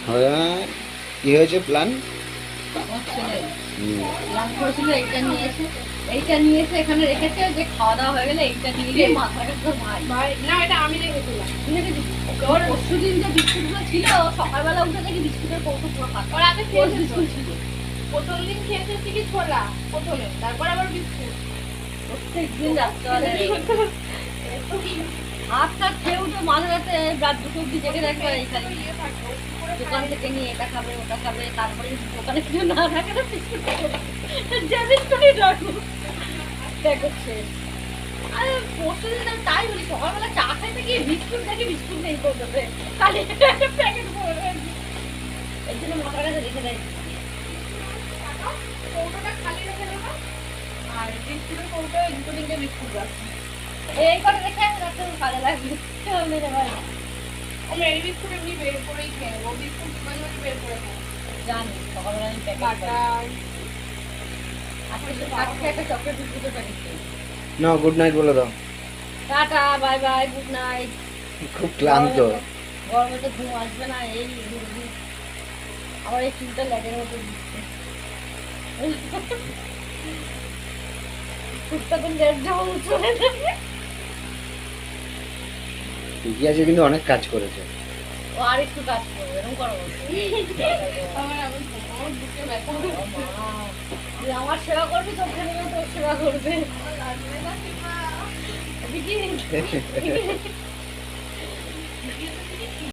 হ্যাঁ, কি হয়েছে প্ল্যান? আমার ছেলে প্ল্যান করেছিল এইটা নিয়ে এসে এখানে রেখেছে যে খাওয়া দাওয়া হয়ে গেলে এইটা নিয়ে গিয়ে মাথাটা তো ভাই না, এটা আমি রেখেছিলাম। ওর পরশুদিন যে বিস্কুটগুলো ছিল সকালবেলা উঠে দেখি বিস্কুটের কৌটো পুরো ফাঁকা। ওর আগে ওর খেয়েছে তো। বিস্কুট ছিল প্রথম দিন খেয়েছে হচ্ছে কি ছোলা প্রথমে, তারপর আবার বিস্কুট। প্রত্যেকদিন রাত্রে হাত টাত খেয়ে উঠে মাঝে রাতে রাত 2টো অব্দি জেগে থাকবে এইখানে দোকান থেকে নিয়ে এটা খাবে ওটা খাবে তারপরে দোকানে কিছু না থাকে না বিস্কুট যে বিস্কুটই রাখবো দেখছে। আরে পরশুদিন আমি তাই বলি সকালবেলা চা খাইতে গিয়ে বিস্কুট দেখি বিস্কুট নেই করতে খালি প্যাকেট করে এর জন্য মাথার কাছে রেখে দেয়। কৌটোটা খালি রেখে দেবো, আর বিস্কুটের কৌটোয় দুটো তিনটে বিস্কুট রাখবো। এই করে রেখে রাখতে কাজে লাগবে মেরে ভাই ও মেরি বিস্কুট এমনি বের করেই খেয়ে, ও বিস্কুট মাঝে মাঝে বের করে খায়। জানি সকালবেলা আমি প্যাকেট বাটার আজকে একটা চকলেট বিস্কুটের প্যাকেট খেয়েছি। না, গুড নাইট বলে দাও। Tata bye bye good night. খুব ক্লান্ত। গরমে তো ঘুম আসবে না এই রুগী। আবার এই চুলটা ল্যাগের মতো দিচ্ছে চুলটা তো লেট যাওয়া উঁচু হয়ে যাবে। ঠিকই আছে, কিন্তু অনেক কাজ করেছে। ও আর একটু কাজ করবে এরকম করো আমার বুকে ব্যথা করে। তুই আমার সেবা করবি তোর ছেলে তোর সেবা করবে আমার লাগবে না সীমা। দেখি